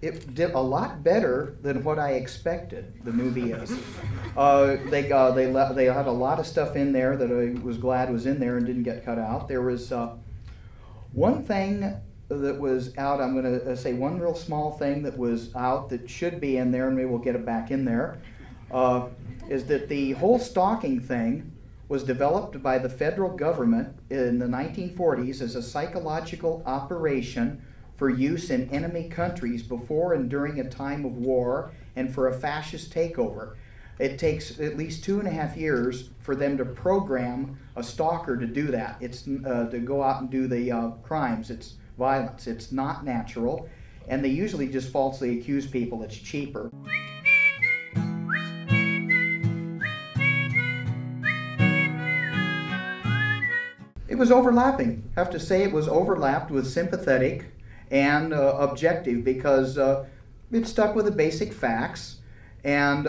it did a lot better than what I expected. The movie is. They had a lot of stuff in there that I was glad was in there and didn't get cut out. There was one thing that was out. I'm going to say one real small thing that was out that should be in there, and maybe we'll get it back in there. Is that the whole stalking thing was developed by the federal government in the 1940s as a psychological operation for use in enemy countries before and during a time of war and for a fascist takeover. It takes at least 2.5 years for them to program a stalker to do that. It's to go out and do the crimes. It's violence. It's not natural, and they usually just falsely accuse people. It's cheaper. It was overlapping. I have to say it was overlapped with sympathetic and objective, because it stuck with the basic facts, and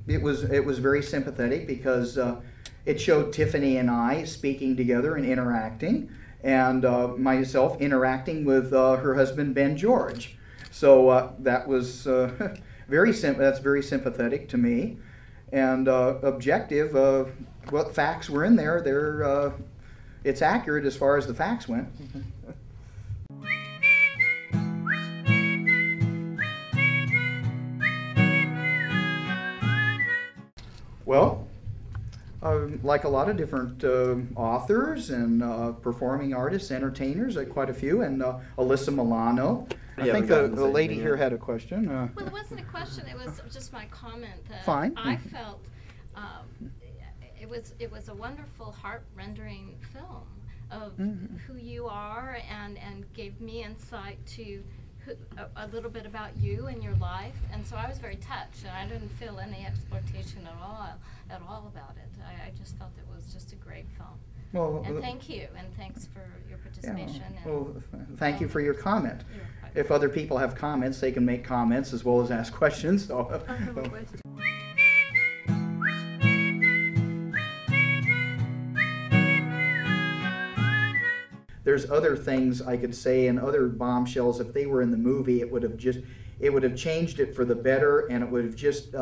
it was very sympathetic because it showed Tiffany and I speaking together and interacting, and myself interacting with her husband Ben George. So that was that's very sympathetic to me, and objective. What facts were in there? It's accurate as far as the facts went. Well, like a lot of different authors and performing artists, entertainers, quite a few, and Alyssa Milano. I think the lady here had a question. Well, it wasn't a question, it was just my comment that Fine. I felt it was a wonderful, heart-rendering film of who you are, and gave me insight to a little bit about you and your life, and so I was very touched, and I didn't feel any exploitation at all about it. I just felt it was just a great film. Well, and thank you, and thanks for your participation. Yeah, well, thank you for your comment. If other people have comments, they can make comments as well as ask questions. So. I have a question. There's other things I could say and other bombshells. If they were in the movie, it would have changed it for the better, and it would have just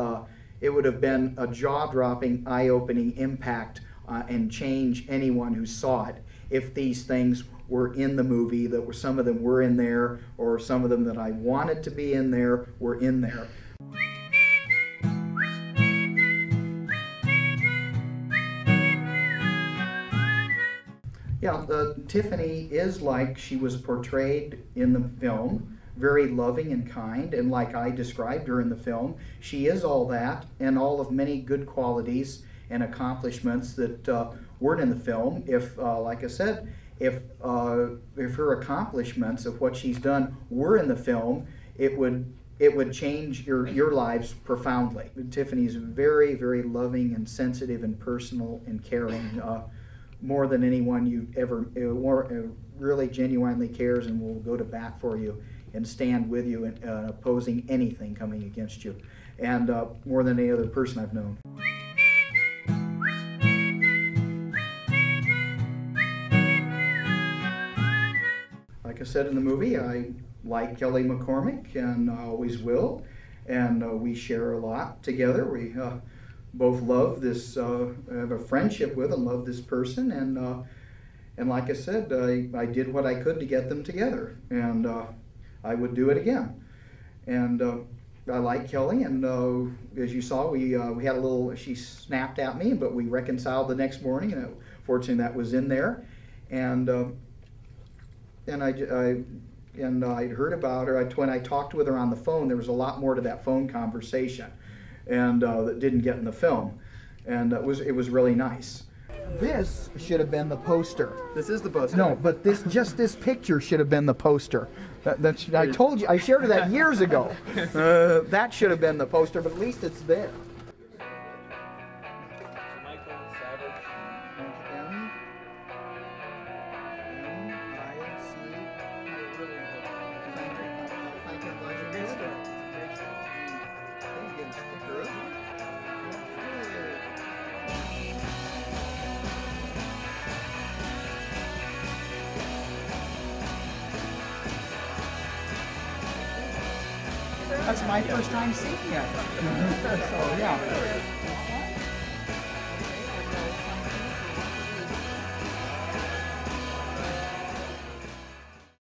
it would have been a jaw-dropping, eye-opening impact and change anyone who saw it. If these things were in the movie, that were some of them were in there, or some of them that I wanted to be in there were in there. Yeah, Tiffany is like she was portrayed in the film, very loving and kind, and like I described her in the film, she is all that and all of many good qualities and accomplishments that weren't in the film. If, like I said, if her accomplishments of what she's done were in the film, it would change your lives profoundly. Tiffany's very, very loving and sensitive and personal and caring. More than anyone you ever really genuinely cares and will go to bat for you and stand with you in opposing anything coming against you, and more than any other person I've known. Like I said in the movie, I like Kelly McCormick, and I always will, and we share a lot together. We both love this, have a friendship with and love this person, and like I said, I did what I could to get them together, and I would do it again. And I like Kelly, and as you saw, we had a little, she snapped at me, but we reconciled the next morning, and fortunately that was in there, and I'd heard about her. When I talked with her on the phone, there was a lot more to that phone conversation, and that didn't get in the film, and it was really nice. This should have been the poster. This is the poster. No, but just this picture should have been the poster. I told you, I shared her that years ago. That should have been the poster, but at least it's there. That's my first time seeing it. So yeah.